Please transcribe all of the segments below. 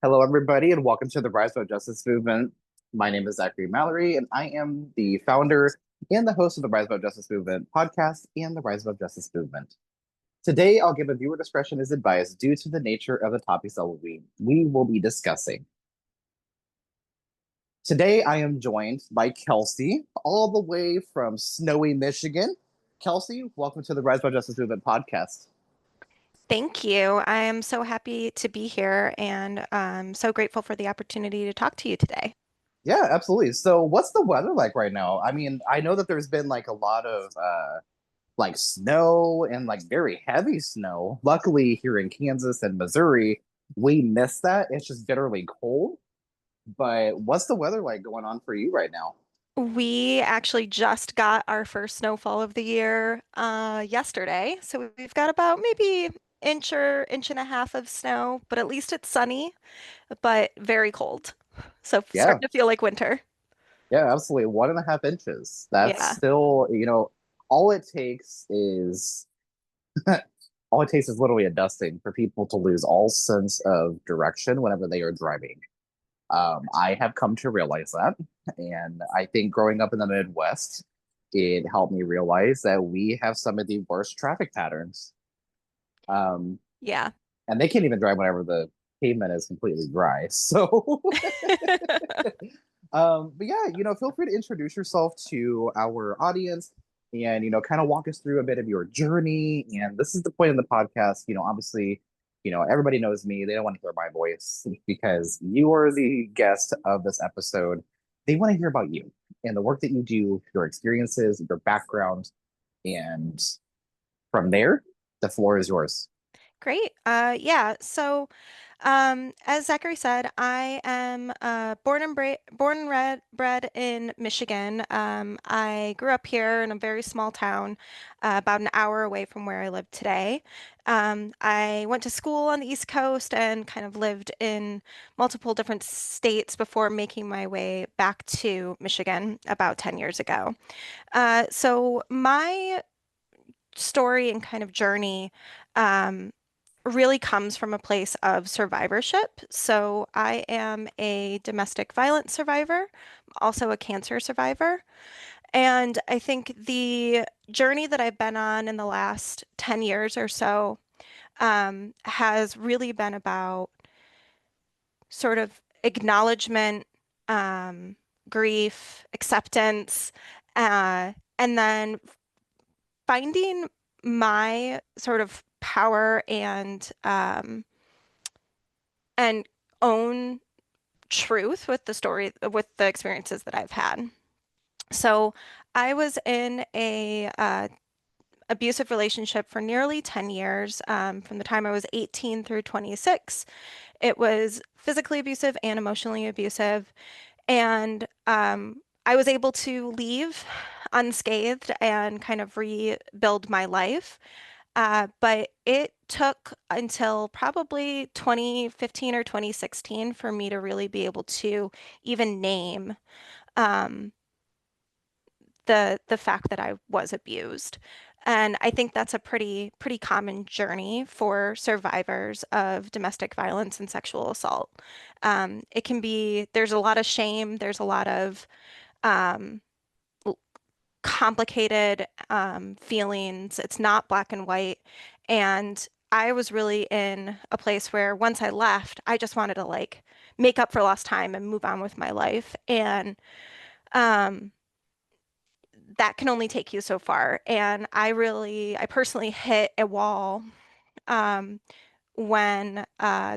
Hello, everybody, and welcome to the Rise of Justice Movement. My name is Zachary Mallory, and I am the founder and the host of the Rise of Justice Movement podcast and the Rise of Justice Movement. Today, I'll give a viewer discretion as advised due to the nature of the topics that we will be discussing. Today, I am joined by Kelsey, all the way from snowy Michigan. Kelsey, welcome to the Rise of Justice Movement podcast. Thank you. I am so happy to be here and I'm so grateful for the opportunity to talk to you today. Yeah, absolutely. So, what's the weather like right now? I mean, I know that there's been like a lot of like snow and like very heavy snow. Luckily, here in Kansas and Missouri, we miss that. It's just bitterly cold. But what's the weather like going on for you right now? We actually just got our first snowfall of the year yesterday. So we've got about maybe inch or inch and a half of snow, but at least it's sunny, but very cold. So Yeah, starting to feel like winter. yeah, absolutely. 1.5 inches. That's Yeah. still, all it takes is all it takes is literally a dusting for people to lose all sense of direction whenever they are driving. I have come to realize that. And I think growing up in the Midwest, it helped me realize that we have some of the worst traffic patterns. Um, Yeah. and they can't even drive whenever the pavement is completely dry. So, but yeah, feel free to introduce yourself to our audience and, kind of walk us through a bit of your journey. And this is the point of the podcast. Obviously, everybody knows me. They don't want to hear my voice because you are the guest of this episode. They want to hear about you and the work that you do, your experiences, your background. And from there, the floor is yours. Great. Yeah. So, as Zachary said, I am born and bred in Michigan. I grew up here in a very small town, about an hour away from where I live today. I went to school on the East Coast and kind of lived in multiple different states before making my way back to Michigan about 10 years ago. So my story and kind of journey. Um, really comes from a place of survivorship. So I am a domestic violence survivor, also a cancer survivor. And I think the journey that I've been on in the last 10 years or so has really been about sort of acknowledgement, grief, acceptance, and then finding my sort of power and own truth with the story, with the experiences that I've had. So I was in a abusive relationship for nearly 10 years, from the time I was 18 through 26. It was physically abusive and emotionally abusive. And I was able to leave unscathed and kind of rebuild my life. But it took until probably 2015 or 2016 for me to really be able to even name um, the fact that I was abused. And I think that's a pretty common journey for survivors of domestic violence and sexual assault. It can be, there's a lot of shame, there's a lot of um, complicated feelings. It's not black and white. And I was really in a place where once I left, I just wanted to like make up for lost time and move on with my life. And um, that can only take you so far. And I personally hit a wall um, when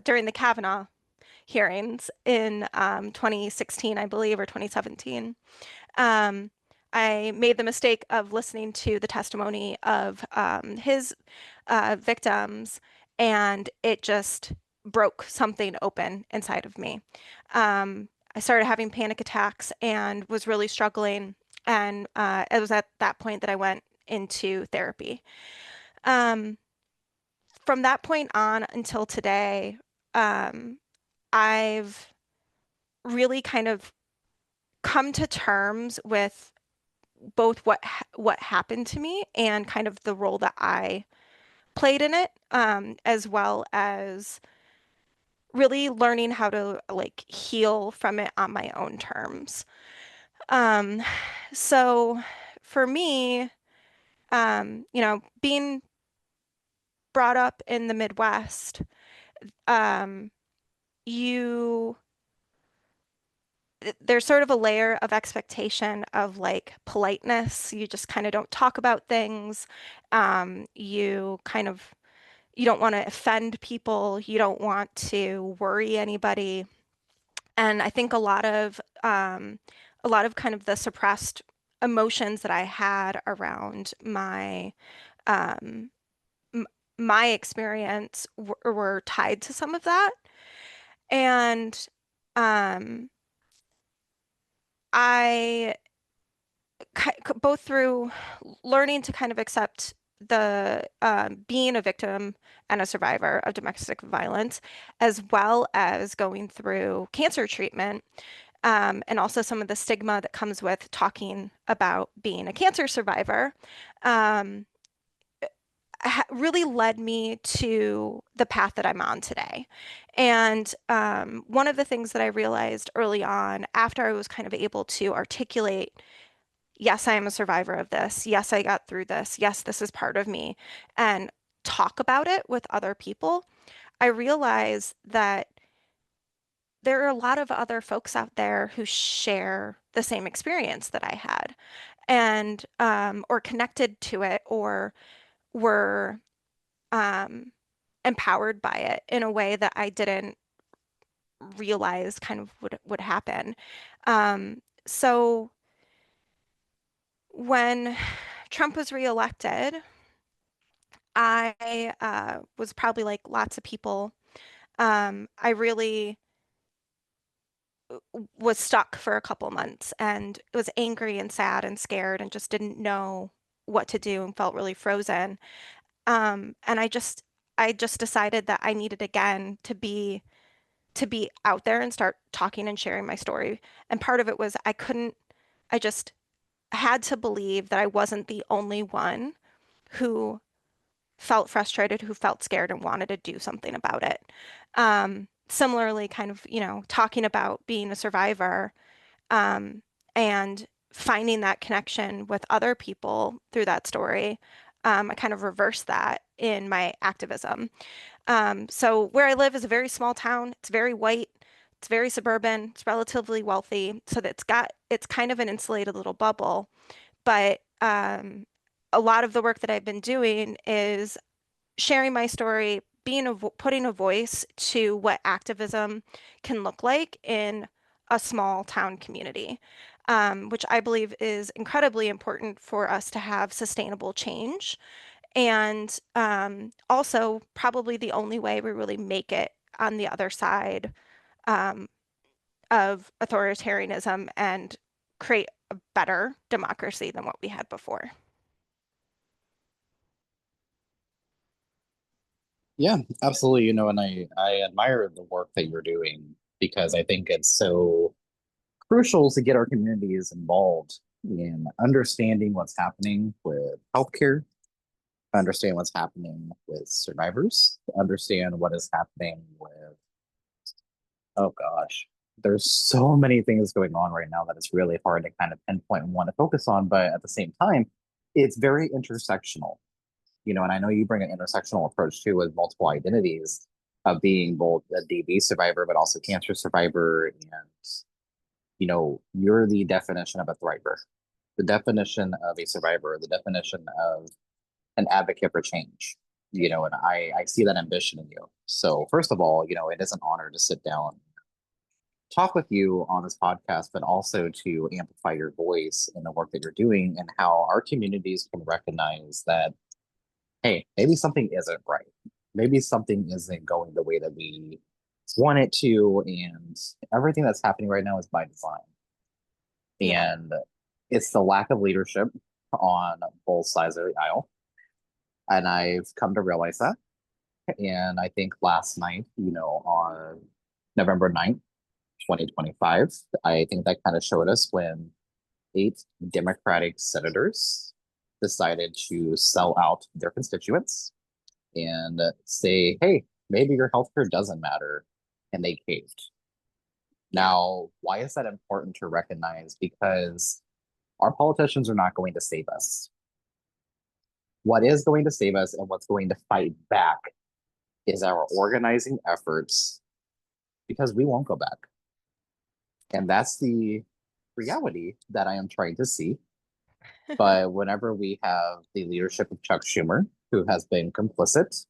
during the Kavanaugh hearings in 2016, I believe, or 2017. Um, I made the mistake of listening to the testimony of his victims, and it just broke something open inside of me. I started having panic attacks and was really struggling. And it was at that point that I went into therapy. Um, from that point on until today, um, I've really kind of come to terms with both what happened to me and kind of the role that I played in it, as well as really learning how to like heal from it on my own terms. Um, so for me, being brought up in the Midwest, um, you there's sort of a layer of expectation of like politeness. You just kind of don't talk about things. You kind of you don't want to offend people. You don't want to worry anybody. And I think a lot of kind of the suppressed emotions that I had around um, m my experience were tied to some of that. And um, I both through learning to kind of accept the being a victim and a survivor of domestic violence, as well as going through cancer treatment, and also some of the stigma that comes with talking about being a cancer survivor, um, really led me to the path that I'm on today. And one of the things that I realized early on, after I was kind of able to articulate, yes, I am a survivor of this. Yes, I got through this. Yes, this is part of me. And talk about it with other people, I realize that there are a lot of other folks out there who share the same experience that I had and or connected to it or were um, empowered by it in a way that I didn't realize kind of would happen. So when Trump was reelected, I was probably like lots of people. I really was stuck for a couple months and was angry and sad and scared and just didn't know what to do and felt really frozen. And I just decided that I needed again to be out there and start talking and sharing my story. And part of it was I just had to believe that I wasn't the only one who felt frustrated, who felt scared and wanted to do something about it. Similarly, kind of, talking about being a survivor, um, and finding that connection with other people through that story. I kind of reversed that in my activism. So where I live is a very small town. It's very white. It's very suburban. It's relatively wealthy. So that it's kind of an insulated little bubble. But a lot of the work that I've been doing is sharing my story, putting a voice to what activism can look like in a small town community, which I believe is incredibly important for us to have sustainable change. And also, probably the only way we really make it on the other side um, of authoritarianism and create a better democracy than what we had before. Yeah, absolutely. And I admire the work that you're doing because I think it's so crucial to get our communities involved in understanding what's happening with healthcare, understand what's happening with survivors, understand what is happening with, oh gosh, there's so many things going on right now that it's really hard to kind of pinpoint and want to focus on. But at the same time, it's very intersectional, and I know you bring an intersectional approach too with multiple identities of being both a DV survivor, but also cancer survivor. And, you're the definition of a thriver, the definition of a survivor, the definition of an advocate for change, and I see that ambition in you. So first of all, it is an honor to sit down, talk with you on this podcast, but also to amplify your voice in the work that you're doing and how our communities can recognize that, hey, maybe something isn't right. Maybe something isn't going the way that we want it to. And everything that's happening right now is by design. Yeah. And it's the lack of leadership on both sides of the aisle. And I've come to realize that. And I think last night, on November 9th, 2025, I think that kind of showed us when 8 Democratic senators decided to sell out their constituents and say, hey, maybe your healthcare doesn't matter. and they caved. Yeah. Now, why is that important to recognize? Because our politicians are not going to save us. What is going to save us and what's going to fight back is our organizing efforts because we won't go back. And that's the reality that I am trying to see. But whenever we have the leadership of Chuck Schumer, who has been complicit,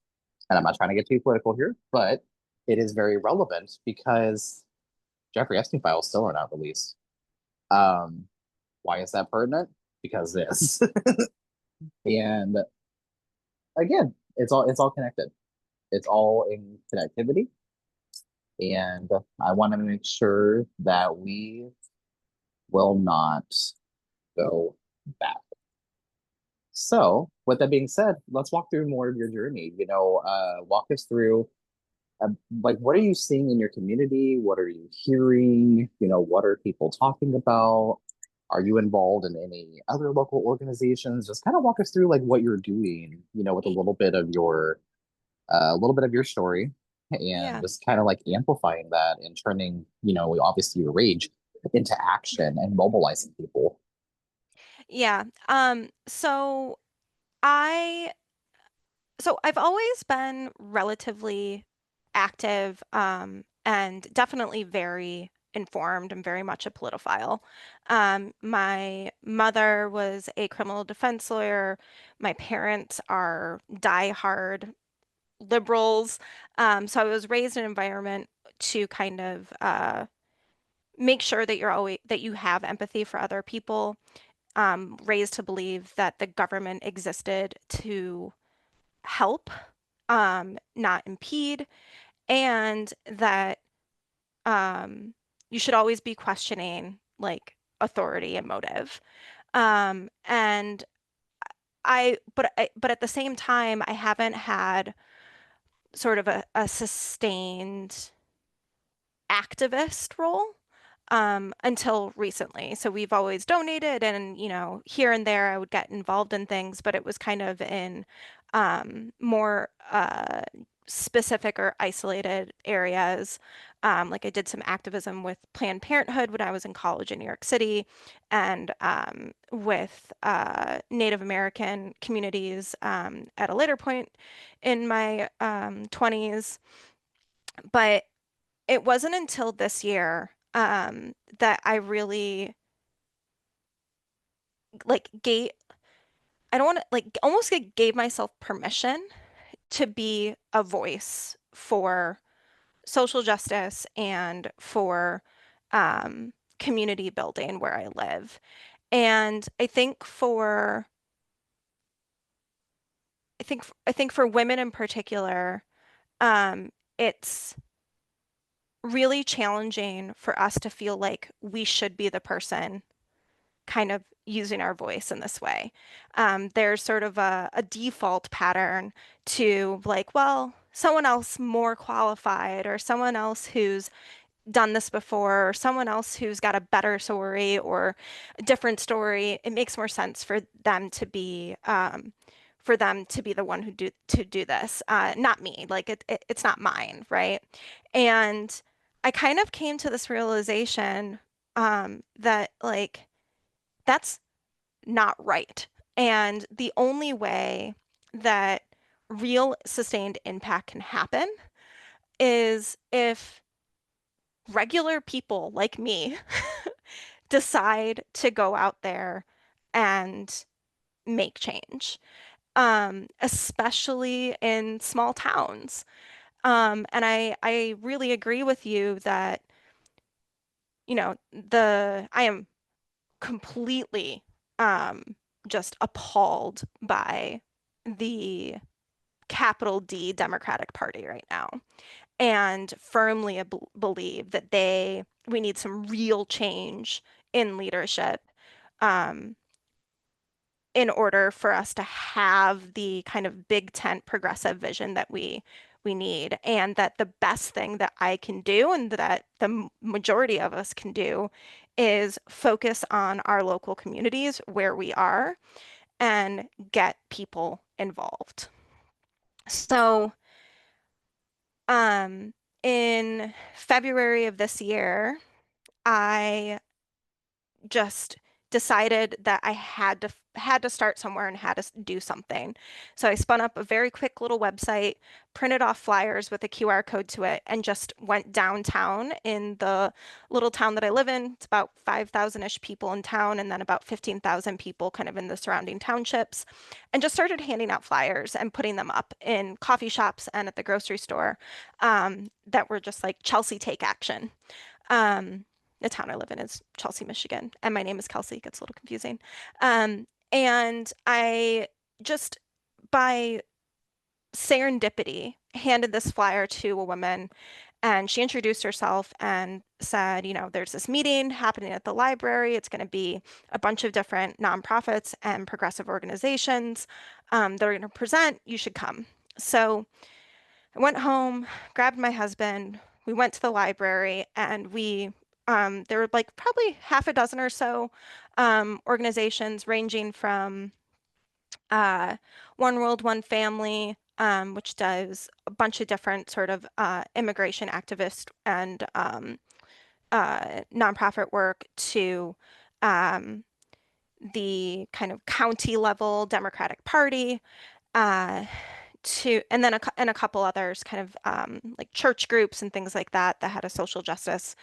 and I'm not trying to get too political here, but it is very relevant because Jeffrey Epstein files still are not released. Um, why is that pertinent? Because this. And again, it's all connected. It's all in connectivity. And I want to make sure that we will not go back. So, with that being said, let's walk through more of your journey. Walk us through like what are you seeing in your community? What are you hearing? What are people talking about? Are you involved in any other local organizations? Just kind of walk us through like what you're doing, with a little bit of your story and Yeah. just kind of like amplifying that and turning, obviously your rage into action and mobilizing people. Yeah. I so I've always been relatively active, and definitely very informed. I'm very much a politophile. My mother was a criminal defense lawyer. My parents are diehard liberals. So I was raised in an environment to kind of make sure that you have empathy for other people. Raised to believe that the government existed to help, not impede, and that you should always be questioning like authority and motive. And but at the same time, I haven't had sort of a sustained activist role until recently. So we've always donated, and here and there I would get involved in things, but it was kind of in more specific or isolated areas. Like I did some activism with Planned Parenthood when I was in college in New York City, and with Native American communities at a later point in my 20s. But it wasn't until this year that I really like gave, I don't want to like almost like gave myself permission to be a voice for social justice and for community building where I live. And I think for women in particular, it's really challenging for us to feel like we should be the person kind of using our voice in this way. There's sort of a default pattern to like, well, someone else more qualified or someone else who's done this before or someone else who's got a better story or a different story. It makes more sense for them to be the one to do this, not me. Like it's not mine, right? And I kind of came to this realization that like that's not right. And the only way that real sustained impact can happen is if regular people like me decide to go out there and make change, especially in small towns. And I really agree with you that, I am completely just appalled by the capital D Democratic Party right now and firmly believe that we need some real change in leadership um, in order for us to have the kind of big tent progressive vision that we need, and that the best thing that I can do and that the majority of us can do is focus on our local communities where we are and get people involved. So, um, in February of this year, I just decided that I had to start somewhere and had to do something. So I spun up a very quick little website, printed off flyers with a QR code to it, and just went downtown in the little town that I live in. It's about 5,000-ish people in town, and then about 15,000 people kind of in the surrounding townships, and just started handing out flyers and putting them up in coffee shops and at the grocery store, that were just like Chelsea Take Action. Um, the town I live in is Chelsea, Michigan, and my name is Kelsey. It gets a little confusing. And I just, by serendipity, handed this flyer to a woman, and she introduced herself and said, there's this meeting happening at the library. It's going to be a bunch of different nonprofits and progressive organizations, that are going to present. You should come. So I went home, grabbed my husband. We went to the library, and there were like probably half a dozen or so organizations, ranging from uh, One World, One Family, which does a bunch of different sort of immigration activist and nonprofit work, to um, the kind of county level Democratic Party, uh, and then and a couple others, kind of like church groups and things like that, that had a social justice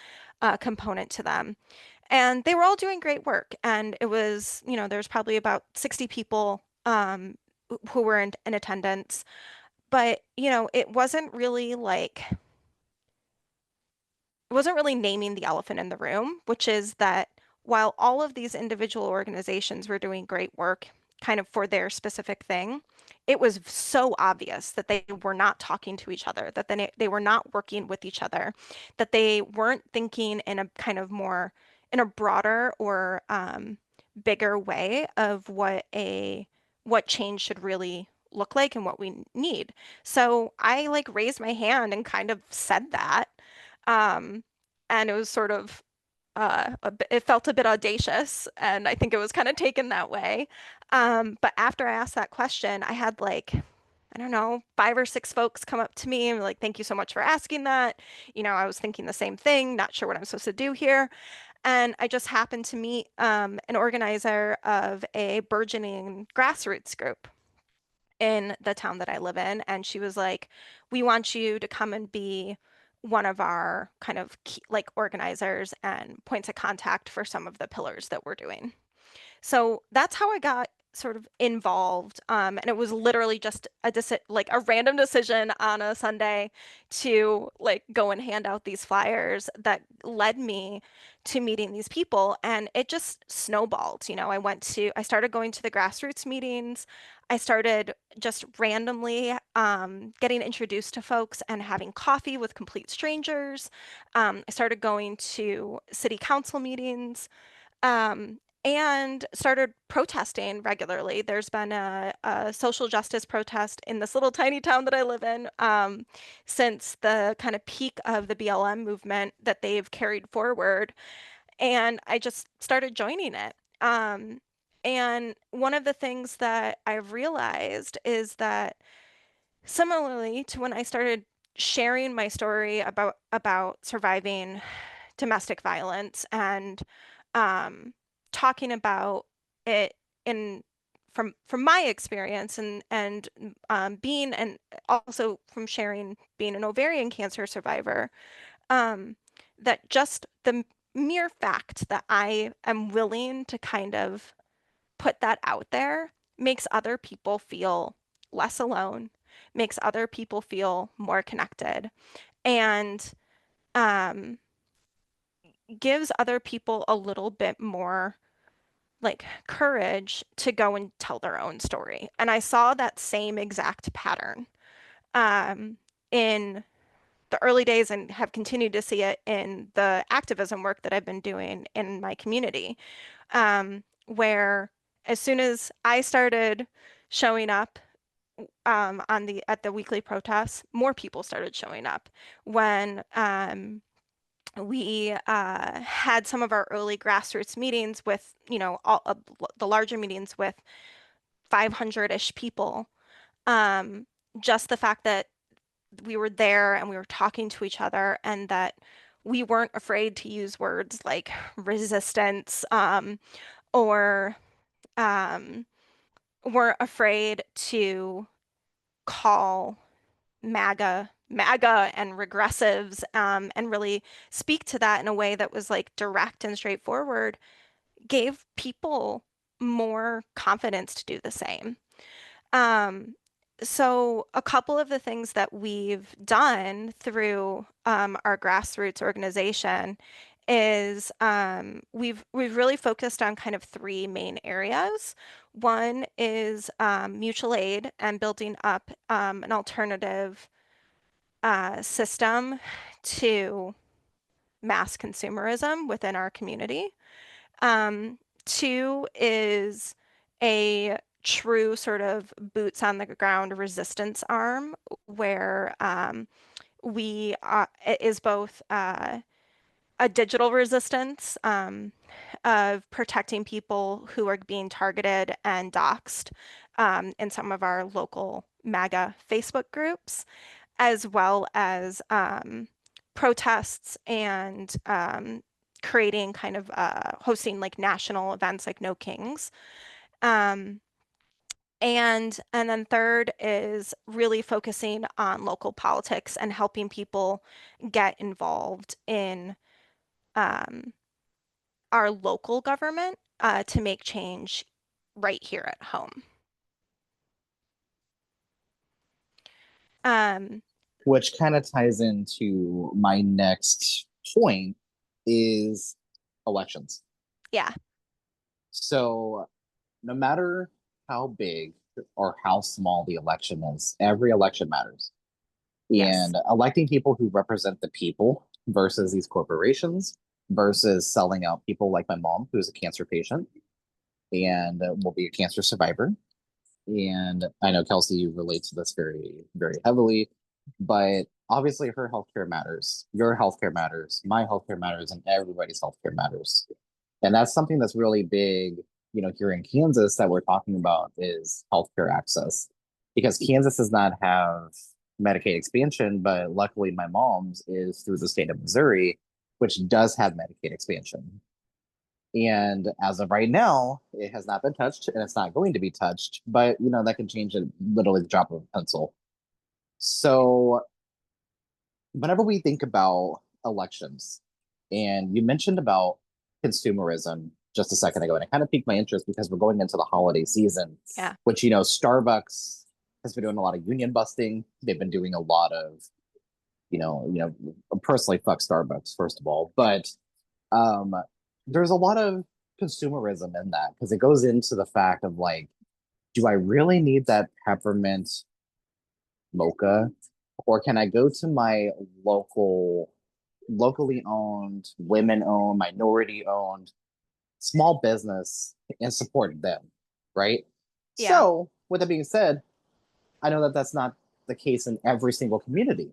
component to them. And they were all doing great work. And it was, there's probably about 60 people who were in attendance. But, it wasn't really naming the elephant in the room, which is that while all of these individual organizations were doing great work kind of for their specific thing, it was so obvious that they were not talking to each other, that they were not working with each other, that they weren't thinking in a kind of more, in a broader or bigger way of what change should really look like and what we need. So I like raised my hand and kind of said that. Um, and it was sort of it felt a bit audacious, and I think it was kind of taken that way. But after I asked that question, I had like, I don't know, 5 or 6 folks come up to me and were like, "Thank you so much for asking that. I was thinking the same thing, not sure what I'm supposed to do here." And I just happened to meet an organizer of a burgeoning grassroots group in the town that I live in. And she was like, "We want you to come and be one of our kind of key, like organizers and points of contact for some of the pillars that we're doing." So that's how I got sort of involved. And it was literally just like a random decision on a Sunday to like go and hand out these flyers that led me to meeting these people. And it just snowballed. I started going to the grassroots meetings. I started just randomly getting introduced to folks and having coffee with complete strangers. I started going to city council meetings, and started protesting regularly. There's been a social justice protest in this little tiny town that I live in, since the kind of peak of the BLM movement that they've carried forward. And I just started joining it. And one of the things that I've realized is that, similarly to when I started sharing my story about surviving domestic violence and um, talking about it in from my experience, and being, and also from sharing being an ovarian cancer survivor, um, that just the mere fact that I am willing to kind of put that out there makes other people feel less alone, makes other people feel more connected, and um, gives other people a little bit more like courage to go and tell their own story. And I saw that same exact pattern in the early days, and have continued to see it in the activism work that I've been doing in my community, where as soon as I started showing up at the weekly protests, more people started showing up. When we had some of our early grassroots meetings with, the larger meetings with 500-ish people. Um, just the fact that we were there and we were talking to each other, and that we weren't afraid to use words like resistance, or um, weren't afraid to call MAGA and regressives, and really speak to that in a way that was like direct and straightforward, gave people more confidence to do the same. Um, so a couple of the things that we've done through our grassroots organization is we've really focused on kind of three main areas. One is mutual aid and building up an alternative system to mass consumerism within our community. Two is a true sort of boots on the ground resistance arm where we it is both a digital resistance of protecting people who are being targeted and doxxed in some of our local MAGA Facebook groups, as well as protests and creating kind of hosting like national events like No Kings. Um, and then third is really focusing on local politics and helping people get involved in um, our local government to make change right here at home. Um, Which kind of ties into my next point is elections. yeah, So no matter how big or how small the election is, every election matters. yes, And electing people who represent the people versus these corporations versus selling out people like my mom, who's a cancer patient and will be a cancer survivor. And I know Kelsey relates to this very, very heavily, but obviously her healthcare matters. Your healthcare matters. My healthcare matters, and everybody's healthcare matters. And that's something that's really big, here in Kansas that we're talking about is healthcare access. Because Kansas does not have Medicaid expansion, but luckily my mom's is through the state of Missouri, which does have Medicaid expansion. And as of right now, it has not been touched and it's not going to be touched, but that can change at literally the drop of a pencil. So whenever we think about elections, and you mentioned about consumerism just a second ago, and it kind of piqued my interest because we're going into the holiday season, yeah, which Starbucks has been doing a lot of union busting. They've been doing a lot of, personally fuck Starbucks, first of all, but um there's a lot of consumerism in that because it goes into the fact of like, do I really need that peppermint mocha, or can I go to my locally owned, women owned, minority owned small business and support them, right? yeah, So with that being said, I know that that's not the case in every single community,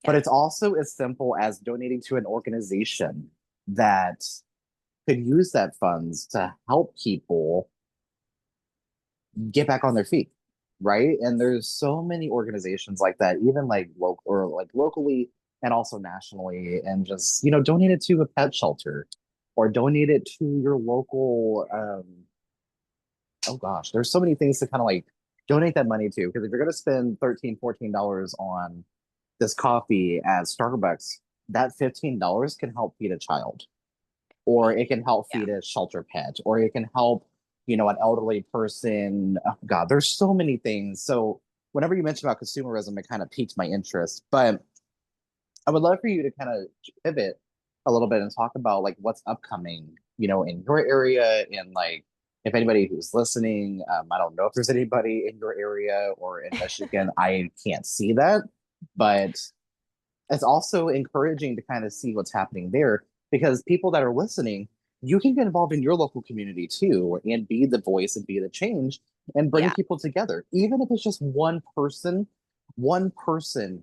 but yeah, it's also as simple as donating to an organization that could use that funds to help people get back on their feet, right? And there's so many organizations like that, even like local or like locally and also nationally, and just donate it to a pet shelter or donate it to your local. Oh gosh, there's so many things to kind of like donate that money to, because if you're going to spend 13 $14 on this coffee at Starbucks, that $15 can help feed a child, or it can help yeah, feed a shelter pet, or it can help, an elderly person. Oh, God, there's so many things. So whenever you mention about consumerism, it kind of piques my interest. But I would love for you to kind of pivot a little bit and talk about like what's upcoming, in your area, and like if anybody who's listening, I don't know if there's anybody in your area or in Michigan. I can't see that, but it's also encouraging to kind of see what's happening there, because people that are listening, you can get involved in your local community too and be the voice and be the change and bring yeah, people together. Even if it's just one person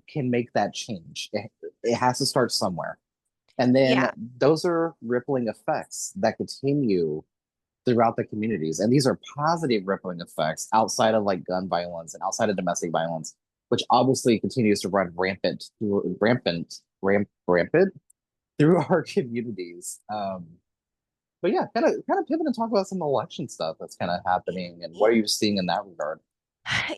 can make that change. It has to start somewhere. And then yeah, those are rippling effects that continue throughout the communities. And these are positive rippling effects outside of like gun violence and outside of domestic violence. which obviously continues to run rampant through our communities. But yeah, kind of pivot and talk about some election stuff that's kind of happening and what are you seeing in that regard?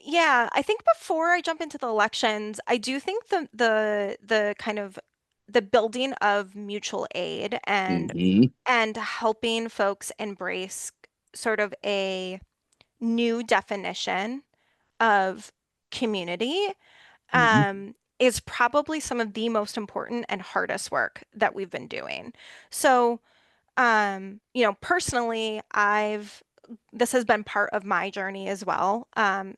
Yeah, I think before I jump into the elections, I do think the kind of the building of mutual aid Hmm. and helping folks embrace sort of a new definition of community Hmm. is probably some of the most important and hardest work that we've been doing. So, personally, this has been part of my journey as well.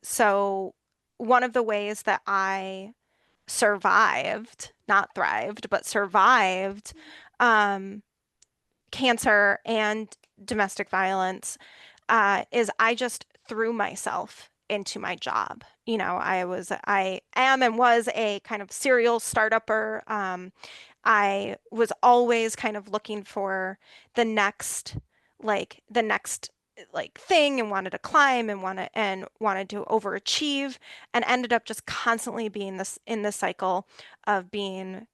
So one of the ways that I survived, not thrived, but survived, um, cancer and domestic violence, is I just threw myself into my job. I am and was a kind of serial startupper. I was always kind of looking for the next, the next thing and wanted to climb and wanted to overachieve and ended up just constantly being this in this cycle of being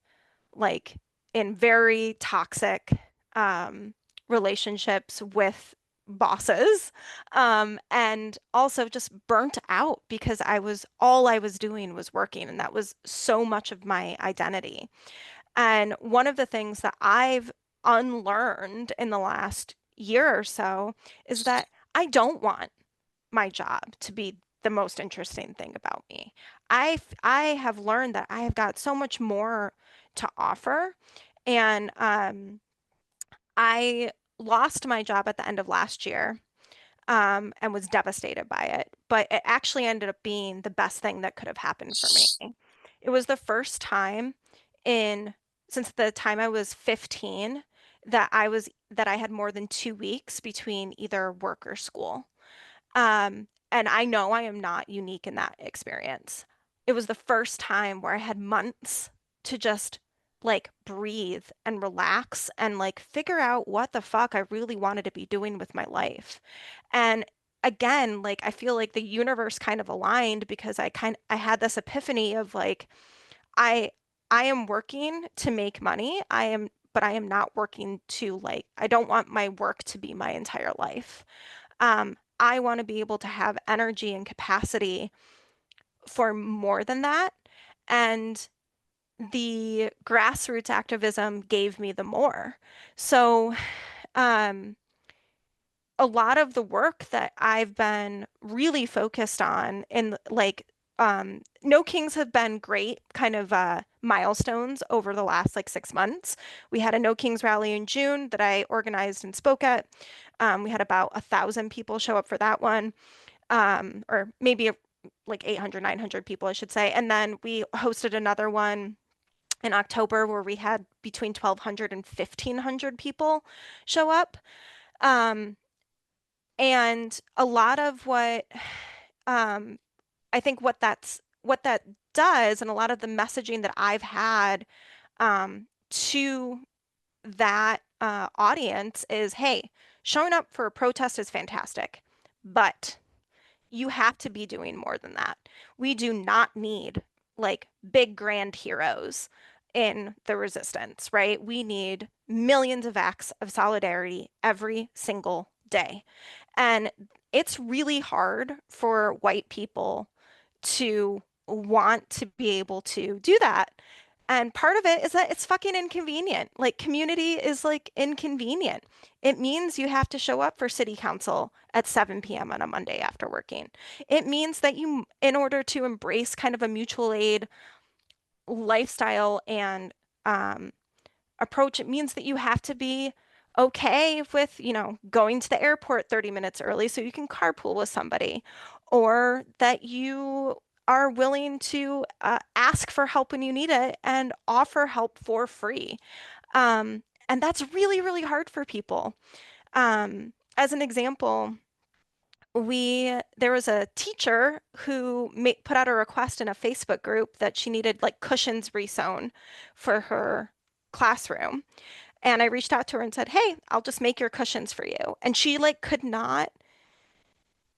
like in very toxic um, relationships with bosses, and also just burnt out because all I was doing was working, and that was so much of my identity. And one of the things that I've unlearned in the last year or so is that I don't want my job to be the most interesting thing about me. I have learned that I have got so much more to offer, and I lost my job at the end of last year, and was devastated by it. But it actually ended up being the best thing that could have happened for me. It was the first time in since the time I was 15 that I had more than 2 weeks between either work or school. And I know I am not unique in that experience. It was the first time where I had months to just breathe and relax and figure out what the fuck I really wanted to be doing with my life. And again, I feel like the universe kind of aligned because I had this epiphany of I I am working to make money. But I am not working to I don't want my work to be my entire life. I want to be able to have energy and capacity for more than that. And the grassroots activism gave me the more. So, um, a lot of the work that I've been really focused on in No Kings have been great kind of milestones over the last 6 months. We had a No Kings rally in June that I organized and spoke at. We had about 1,000 people show up for that one, or maybe 800, 900 people, I should say. And then we hosted another one in October where we had between 1,200 and 1,500 people show up. Um, and a lot of um, I think what that does, and a lot of the messaging that I've had to that audience is, hey, showing up for a protest is fantastic, but you have to be doing more than that. We do not need big grand heroes in the resistance, right? We need millions of acts of solidarity every single day. And it's really hard for white people to want to be able to do that. And part of it is that it's fucking inconvenient. Community is inconvenient. It means you have to show up for city council at 7 p.m. on a Monday after working. It means that in order to embrace kind of a mutual aid lifestyle and um, approach, it means that you have to be okay with, going to the airport 30 minutes early so you can carpool with somebody, or that you are willing to ask for help when you need it and offer help for free. And that's really, really hard for people. As an example, there was a teacher who put out a request in a Facebook group that she needed cushions resewn for her classroom. And I reached out to her and said, "Hey, I'll just make your cushions for you." And she could not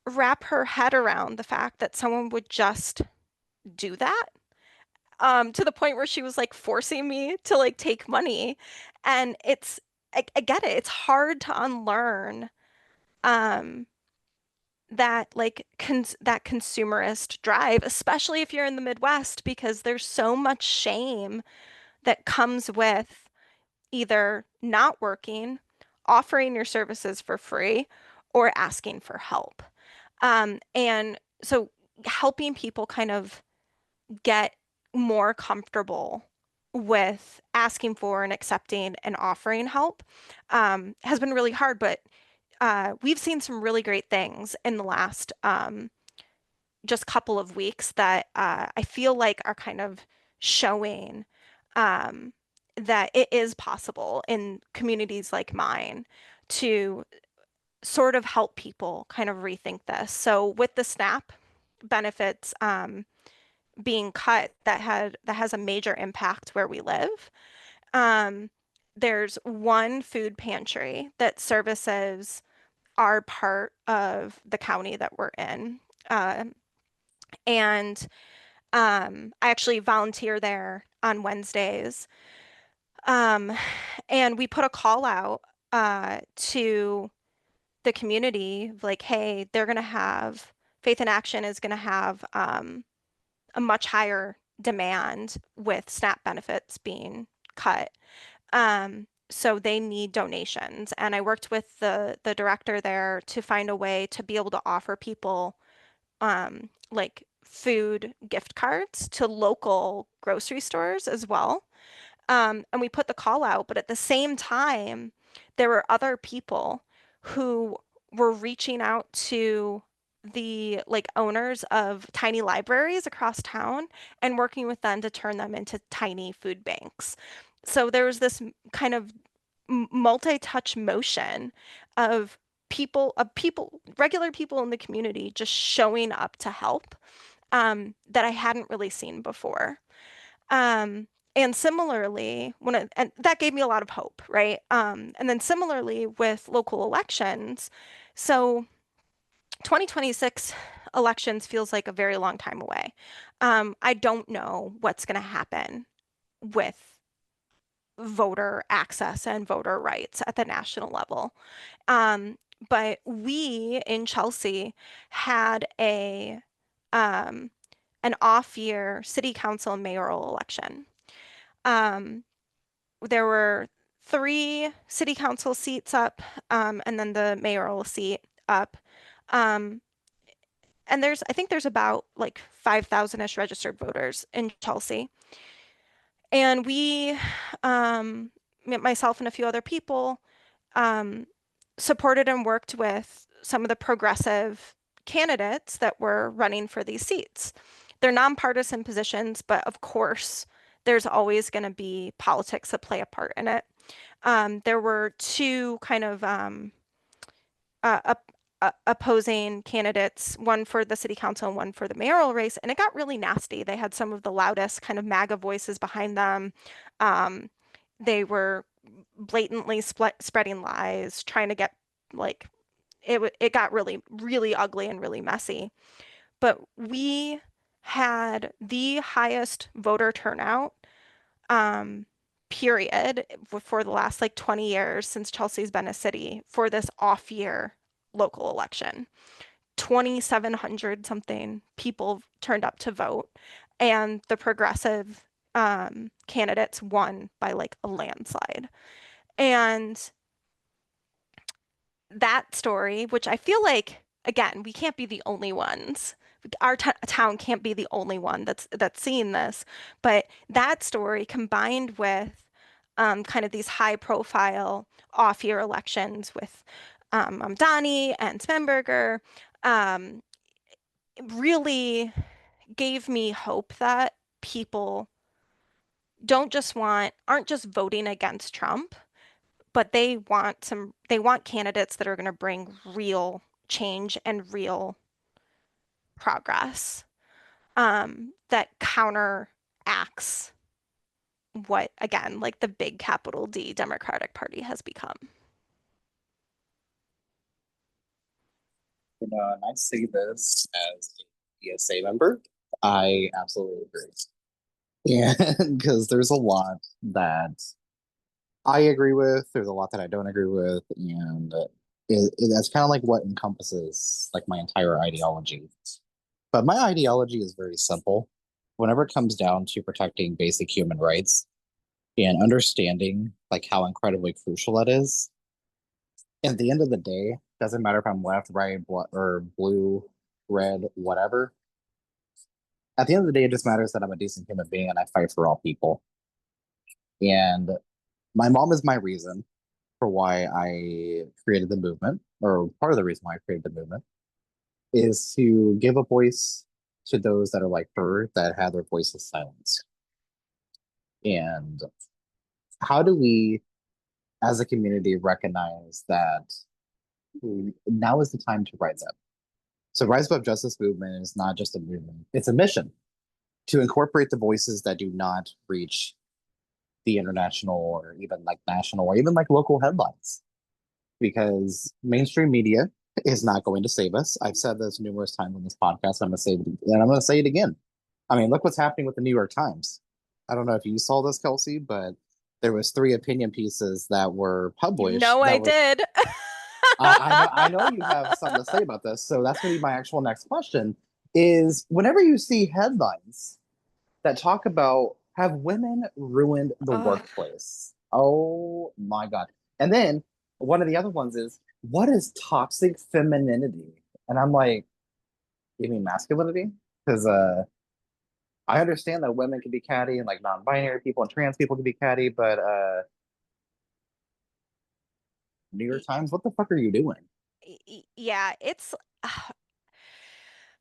wrap her head around the fact that someone would just do that. To the point where she was like forcing me to like take money. And I get it. It's hard to unlearn um that like that consumerist drive, especially if you're in the Midwest, because there's so much shame that comes with either not working, offering your services for free, or asking for help. And so helping people kind of get more comfortable with asking for and accepting and offering help has been really hard, but we've seen some really great things in the last just couple of weeks that I feel like are kind of showing um, that it is possible in communities like mine to sort of help people kind of rethink this. So with the SNAP benefits being cut, that has a major impact where we live. Um, there's one food pantry that services our part of the county that we're in. Uh, and I actually volunteer there on Wednesdays. Um, and we put a call out to the community like, hey, they're going to have Faith in Action is going to have a much higher demand with SNAP benefits being cut. So they need donations. And I worked with the director there to find a way to be able to offer people like food gift cards to local grocery stores as well. And we put the call out, but at the same time, there were other people who were reaching out to the like owners of tiny libraries across town and working with them to turn them into tiny food banks. So there was this kind of multi-touch motion of regular people in the community just showing up to help that I hadn't really seen before. Um, and similarly, and that gave me a lot of hope, right? And then similarly with local elections, so 2026 elections feels like a very long time away. I don't know what's going to happen with voter access and voter rights at the national level. Um, but we in Chelsea had um, an off-year city council and mayoral election. Um, there were three city council seats up, and then the mayoral seat up. Um, and I think there's about like 5,000-ish registered voters in Chelsea. And um, myself and a few other people, um, supported and worked with some of the progressive candidates that were running for these seats. They're nonpartisan positions, but of course, there's always going to be politics that play a part in it. There were two kind of opposing candidates, one for the city council and one for the mayoral race, and it got really nasty. They had some of the loudest kind of MAGA voices behind them. Um, they were blatantly spreading lies, trying to get like it got really, really ugly and really messy. But we had the highest voter turnout, um, period, for the last like 20 years since Chelsea's been a city for this off year local election. 2,700 something people turned up to vote, and the progressive candidates won by like a landslide. And that story, which I feel like, again, we can't be the only ones. Our town can't be the only one that's seeing this, but that story combined with kind of these high profile off-year elections with Donnie and Spenberger um, really gave me hope that people aren't just voting against Trump, but they want candidates that are going to bring real change and real progress that counteracts what, again, like the big capital D Democratic Party has become. And I say this as a PSA member. I absolutely agree. And because there's a lot that I agree with, there's a lot that I don't agree with, and that's kind of like what encompasses like my entire ideology. But my ideology is very simple. Whenever it comes down to protecting basic human rights and understanding like how incredibly crucial that is, at the end of the day, doesn't matter if I'm left, right, or blue, red, whatever. At the end of the day, it just matters that I'm a decent human being and I fight for all people. And my mom is my reason for why I created the movement, or part of the reason why I created the movement, is to give a voice to those that are like her that had their voices silenced. And how do we, as a community, recognize that now is the time to rise up? So, Rise Above Justice movement is not just a movement; it's a mission to incorporate the voices that do not reach the international or even like national or even like local headlines because mainstream media is not going to save us. I've said this numerous times on this podcast. I'm going to say it, and I'm going to say it again. I mean, look what's happening with the New York Times. I don't know if you saw this, Kelsey, but there was three opinion pieces that were You published know I that were. did. I know you have something to say about this, so that's going to be my actual next question. Is whenever you see headlines that talk about have women ruined the Ugh. workplace? Oh my God. And then one of the other ones is what is toxic femininity? And I'm like, you mean masculinity? Because I understand that women can be catty and like non-binary people and trans people can be catty, but New York Y- Times, what the fuck are you doing? Yeah, it's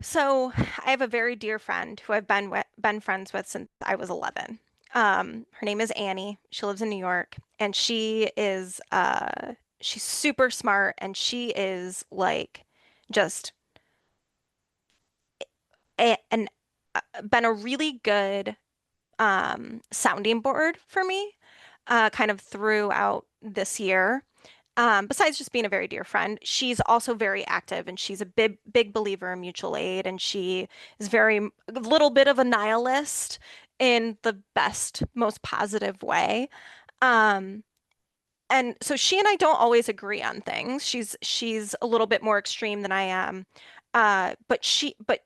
so I have a very dear friend who I've been friends with since I was 11. Her name is Annie. She lives in New York, and she's super smart, and she is like just an been a really good sounding board for me, kind of throughout this year. Besides just being a very dear friend, she's also very active and she's a big believer in mutual aid, and she is a little bit of a nihilist in the best, most positive way. Um, and so she and I don't always agree on things. She's a little bit more extreme than I am. But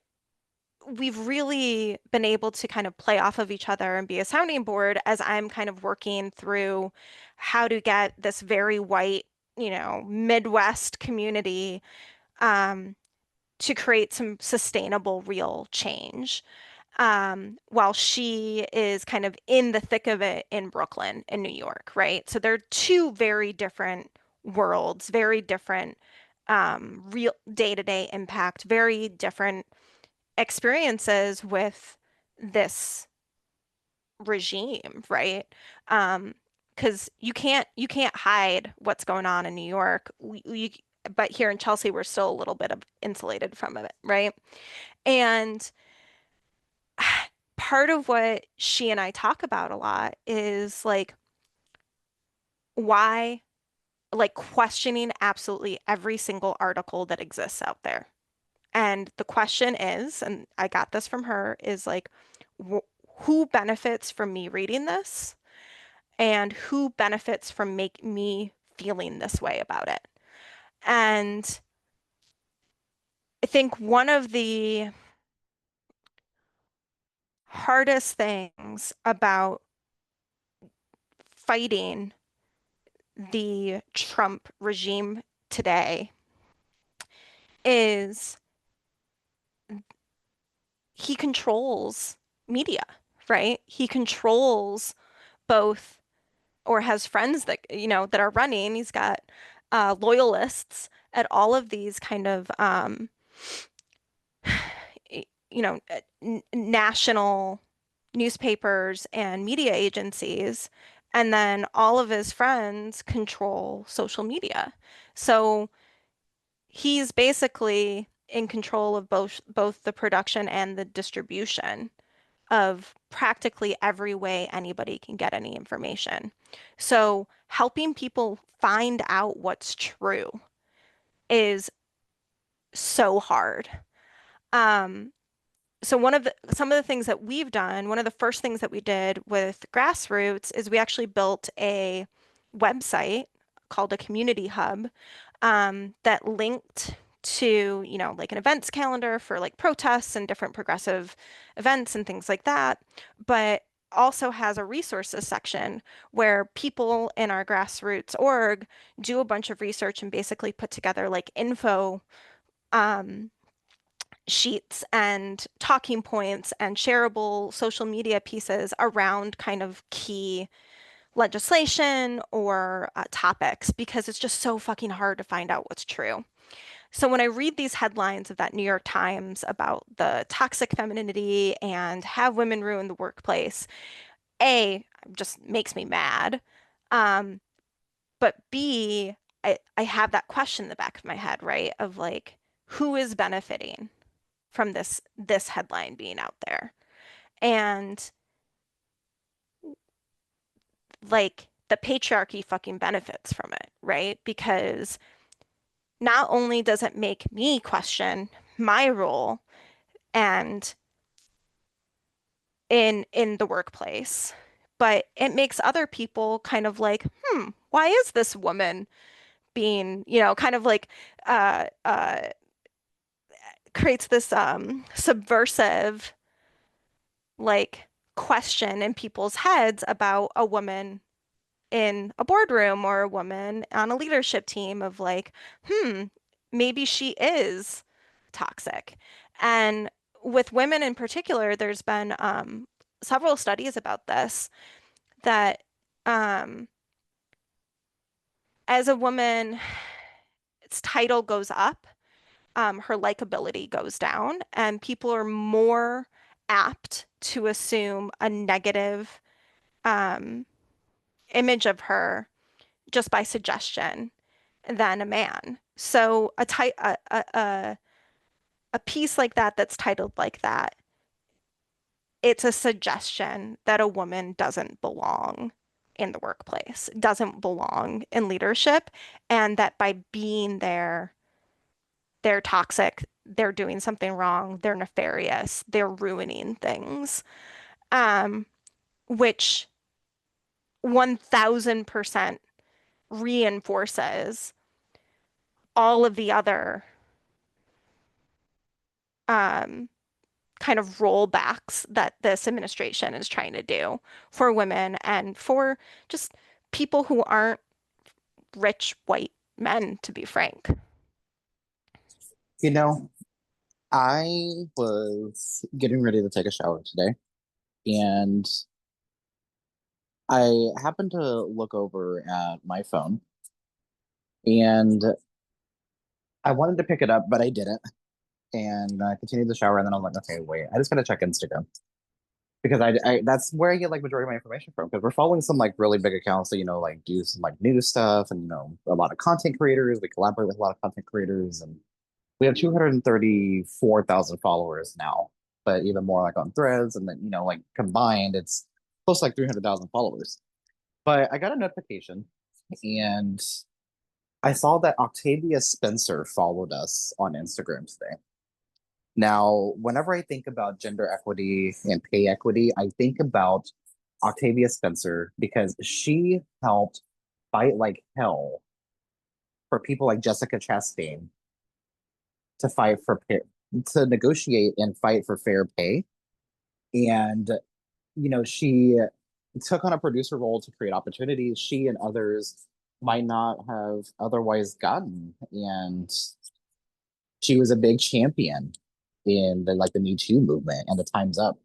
we've really been able to kind of play off of each other and be a sounding board as I'm kind of working through how to get this very white, Midwest community um, to create some sustainable, real change. While she is kind of in the thick of it in Brooklyn, in New York, right? So they're two very different worlds, very different real day-to-day impact, very different experiences with this regime, right? Um, because you can't hide what's going on in New York. But here in Chelsea, we're still a little bit of insulated from it, right? And part of what she and I talk about a lot is like why, like questioning absolutely every single article that exists out there. And the question is, and I got this from her, is like, wh who benefits from me reading this, and who benefits from make me feeling this way about it? And I think one of the hardest things about fighting the Trump regime today is he controls media, right? He controls both or has friends that that are running. He's got loyalists at all of these kind of national newspapers and media agencies, and then all of his friends control social media. So he's basically in control of both the production and the distribution of practically every way anybody can get any information. So helping people find out what's true is so hard. Um, So some of the things that we've done, one of the first things that we did with Grassroots is we actually built a website called a community hub that linked to, like an events calendar for like protests and different progressive events and things like that, but also has a resources section where people in our grassroots org do a bunch of research and basically put together like info um, sheets and talking points and shareable social media pieces around kind of key legislation or topics because it's just so fucking hard to find out what's true. So when I read these headlines of that New York Times about the toxic femininity and have women ruin the workplace, A, just makes me mad. Um, but B, I have that question in the back of my head, right? Of like, who is benefiting from this headline being out there? And like the patriarchy fucking benefits from it, right? Because not only does it make me question my role and in the workplace, but it makes other people kind of like, why is this woman being, kind of like creates this subversive like question in people's heads about a woman in a boardroom or a woman on a leadership team of like, hmm, maybe she is toxic. And with women in particular, there's been several studies about this that um, as a woman, its title goes up, her likability goes down, and people are more apt to assume a negative um, image of her just by suggestion than a man. So a piece like that that's titled like that, it's a suggestion that a woman doesn't belong in the workplace, doesn't belong in leadership, and that by being there, they're toxic, they're doing something wrong, they're nefarious, they're ruining things, um, which 1000% reinforces all of the other um, kind of rollbacks that this administration is trying to do for women and for just people who aren't rich white men, to be frank. You know, I was getting ready to take a shower today, and I happened to look over at my phone, and I wanted to pick it up, but I didn't. And I continued the shower, and then I was like, okay, wait, I just gotta check Instagram because I that's where I get like majority of my information from because we're following some like really big accounts that like do some like news stuff and a lot of content creators. We collaborate with a lot of content creators, and we have 234,000 followers now, but even more like on Threads, and then like combined, it's close to like 300,000 followers. But I got a notification, and I saw that Octavia Spencer followed us on Instagram today. Now, whenever I think about gender equity and pay equity, I think about Octavia Spencer because she helped fight like hell for people like Jessica Chastain to fight for pay, to negotiate and fight for fair pay. And she took on a producer role to create opportunities she and others might not have otherwise gotten. And she was a big champion in the Me Too movement and the Time's Up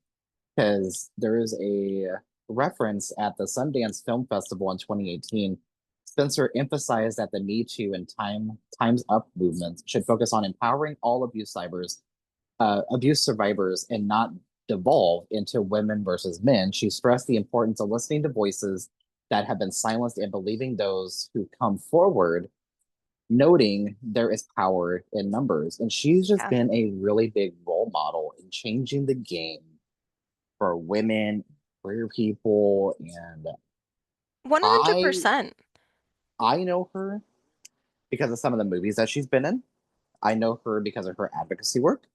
because there is a reference at the Sundance Film Festival in 2018. Spencer emphasized that the Me Too and Time's Up movements should focus on empowering all abuse survivors and not devolve into women versus men. She stressed the importance of listening to voices that have been silenced and believing those who come forward, noting there is power in numbers. And she's just Yeah. been a really big role model in changing the game for women, queer people, and I 100%. I know her because of some of the movies that she's been in. I know her because of her advocacy work.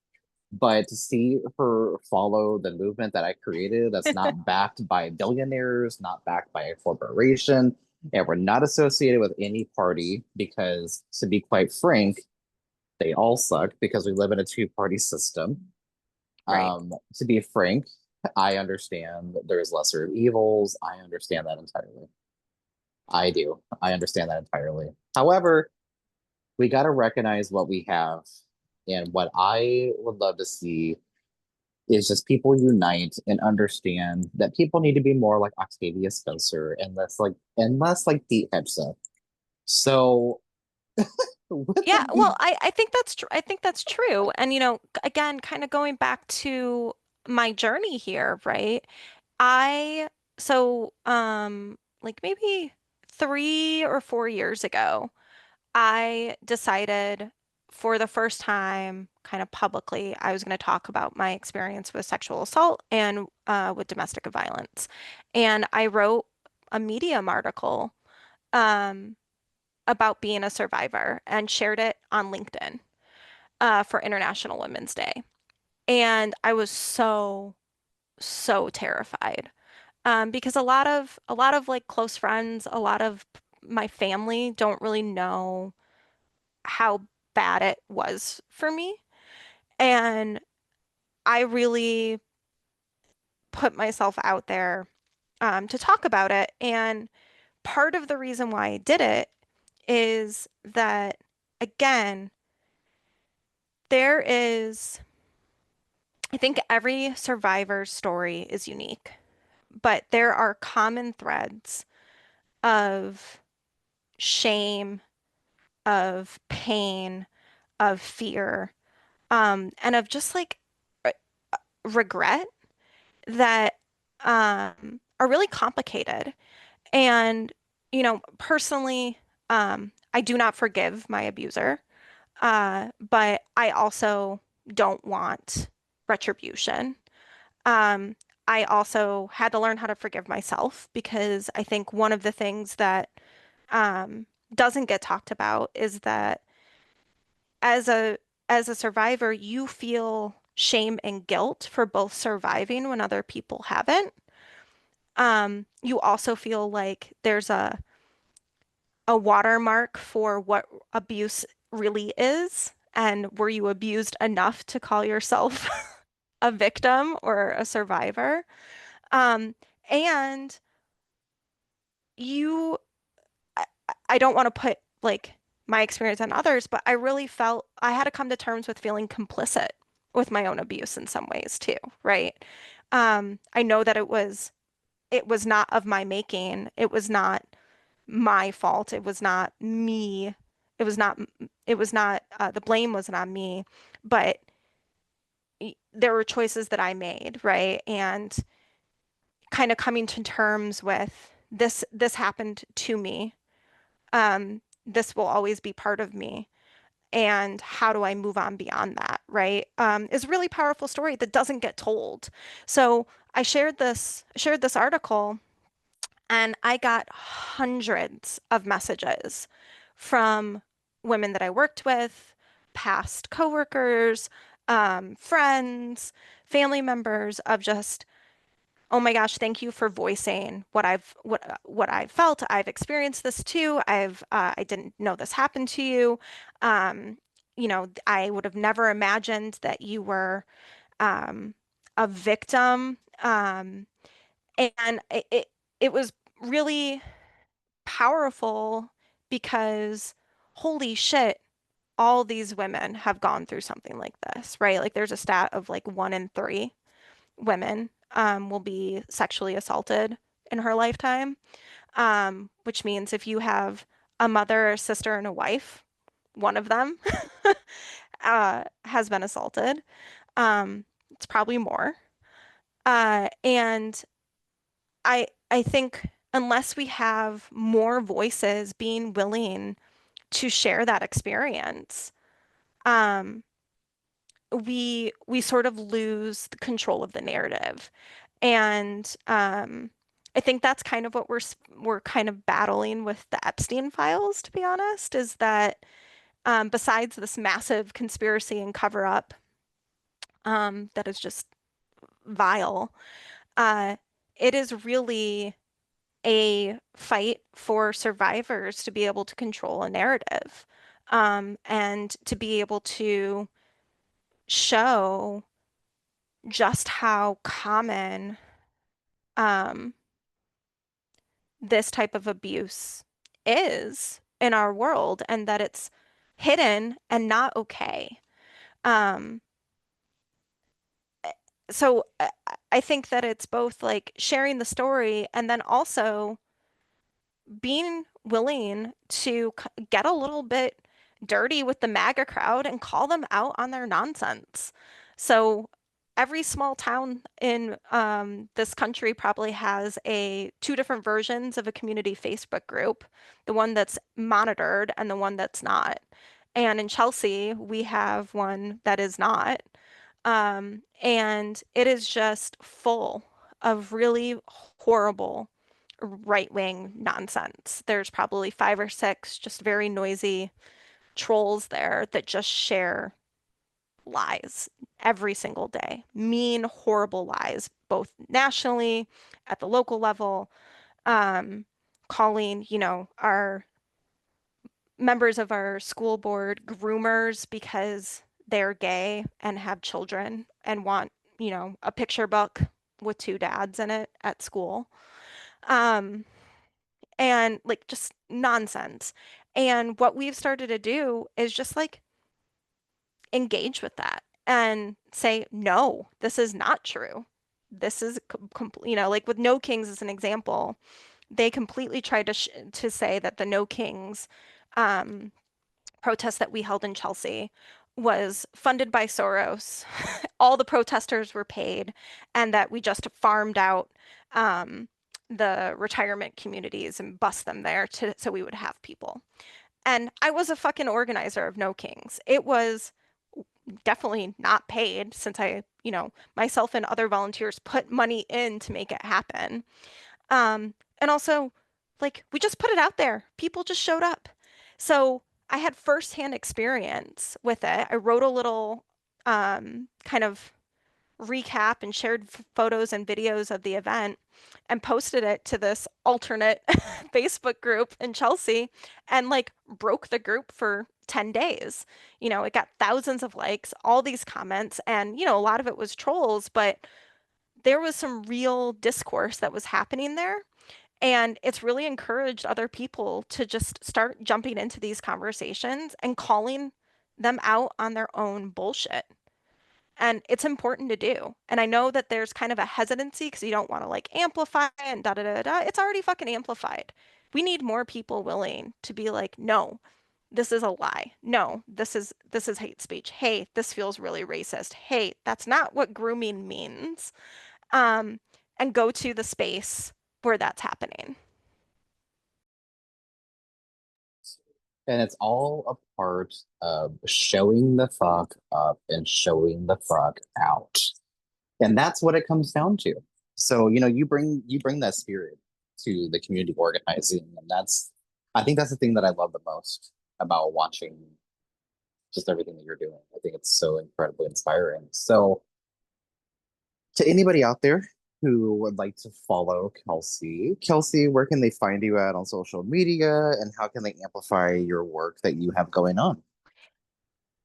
But to see her follow the movement that I created, that's not backed by billionaires, not backed by a corporation, and we're not associated with any party because, to be quite frank, they all suck because we live in a two-party system. Right. To be frank, I understand that there's lesser of evils. I understand that entirely. I do. I understand that entirely. However, we got to recognize what we have. And what I would love to see is just people unite and understand that people need to be more like Octavia Spencer and less like Pete Hegseth. So with Yeah, that well, being I think that's tr I think that's true. And again, kind of going back to my journey here, right? I so like maybe 3 or 4 years ago, I decided for the first time, kind of publicly, I was going to talk about my experience with sexual assault and with domestic violence. And I wrote a Medium article um, about being a survivor and shared it on LinkedIn for International Women's Day. And I was so terrified because a lot of like close friends, a lot of my family don't really know how bad it was for me. And I really put myself out there to talk about it. And part of the reason why I did it is that, again, there is, I think every survivor's story is unique, but there are common threads of shame, of pain, of fear, and of just like re- regret that are really complicated. And, personally, I do not forgive my abuser, but I also don't want retribution. Um, I also had to learn how to forgive myself because I think one of the things that doesn't get talked about is that as a survivor, you feel shame and guilt for both surviving when other people haven't. You also feel like there's a watermark for what abuse really is, and were you abused enough to call yourself a victim or a survivor? Um, and you, I, I don't want to put like my experience on others, but I really felt I had to come to terms with feeling complicit with my own abuse in some ways too, right? I know that it was not of my making. It was not my fault. It was not me. It was not, the blame wasn't on me, but there were choices that I made, right? And kind of coming to terms with this happened to me. This will always be part of me. And how do I move on beyond that, right? Is a really powerful story that doesn't get told. So I shared this article and I got hundreds of messages from women that I worked with, past coworkers, friends, family members of just, oh my gosh, thank you for voicing what I've felt. I've experienced this too. I didn't know this happened to you. Um, I would have never imagined that you were um, a victim. And it was really powerful because holy shit, all these women have gone through something like this, right? Like there's a stat of like 1 in 3 women will be sexually assaulted in her lifetime, which means if you have a mother, a sister, and a wife, one of them has been assaulted. It's probably more. And I think unless we have more voices being willing to share that experience, um, we sort of lose the control of the narrative. And I think that's kind of what we're kind of battling with the Epstein files, to be honest, is that besides this massive conspiracy and cover up that is just vile. Uh, it is really a fight for survivors to be able to control a narrative, and to be able to show just how common um, this type of abuse is in our world and that it's hidden and not okay. Um, so I think that it's both like sharing the story and then also being willing to get a little bit dirty with the MAGA crowd and call them out on their nonsense. So every small town in this country probably has two different versions of a community Facebook group, the one that's monitored and the one that's not. And in Chelsea, we have one that is not. And it is just full of really horrible right-wing nonsense. There's probably five or six just very noisy trolls there that just share lies every single day. Mean, horrible lies, both nationally, at the local level, um, calling, our members of our school board groomers because they're gay and have children and want, a picture book with two dads in it at school. Um, and like just nonsense. And what we've started to do is just like engage with that and say, no, this is not true. This is, like with No Kings as an example, they completely tried to say that the No Kings um, protest that we held in Chelsea was funded by Soros. All the protesters were paid, and that we just farmed out um, the retirement communities and bus them there so we would have people. And I was a fucking organizer of No Kings. It was definitely not paid since myself and other volunteers put money in to make it happen. And also, like, we just put it out there. People just showed up. So I had firsthand experience with it. I wrote a little kind of recap and shared photos and videos of the event and posted it to this alternate Facebook group in Chelsea and like broke the group for 10 days. It got thousands of likes, all these comments, and a lot of it was trolls, but there was some real discourse that was happening there. And it's really encouraged other people to just start jumping into these conversations and calling them out on their own bullshit. And it's important to do. And I know that there's kind of a hesitancy because you don't want to like amplify and da da da da. It's already fucking amplified. We need more people willing to be like, no, this is a lie. No, this is hate speech. Hey, this feels really racist. Hey, that's not what grooming means. Um, and go to the space where that's happening. And it's all a part of showing the fuck up and showing the fuck out. And that's what it comes down to. So, you bring that spirit to the community organizing. And I think that's the thing that I love the most about watching just everything that you're doing. I think it's so incredibly inspiring. So, to anybody out there who would like to follow Kelsey, where can they find you at on social media and how can they amplify your work that you have going on?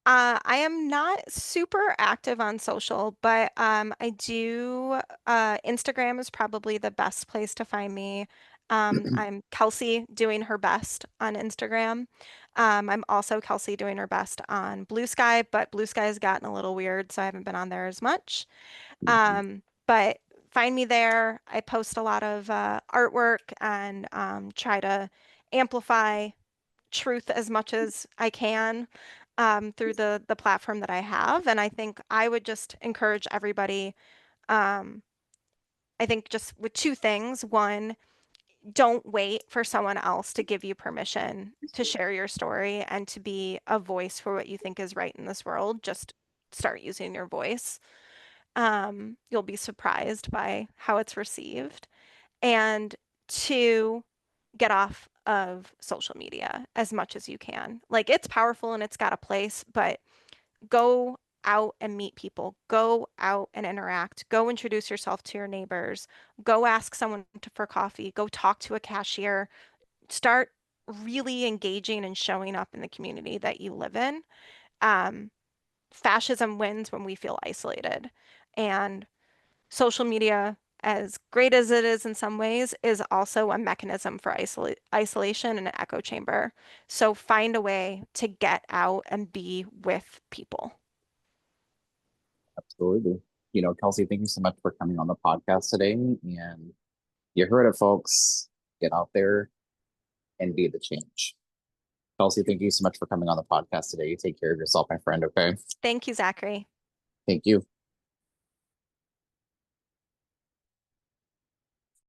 I am not super active on social, but I do. Instagram is probably the best place to find me. I'm Kelsey doing her best on Instagram. I'm also Kelsey doing her best on Blue Sky, but Blue Sky has gotten a little weird, so I haven't been on there as much. But find me there. I post a lot of artwork and try to amplify truth as much as I can through the platform that I have. And I think I would just encourage everybody. Um, I think just with two things. One, don't wait for someone else to give you permission to share your story and to be a voice for what you think is right in this world. Just start using your voice. You'll be surprised by how it's received. And two, get off of social media as much as you can. Like it's powerful and it's got a place, but go out and meet people, go out and interact, go introduce yourself to your neighbors, go ask someone for coffee, go talk to a cashier, start really engaging and showing up in the community that you live in. Um, Fascism wins when we feel isolated. And social media, as great as it is in some ways, is also a mechanism for isolation and an echo chamber. So find a way to get out and be with people. Absolutely. Kelsey, thank you so much for coming on the podcast today. And you heard it, folks. Get out there and be the change. Kelsey, thank you so much for coming on the podcast today. You take care of yourself, my friend. Okay. Thank you, Zachary. Thank you.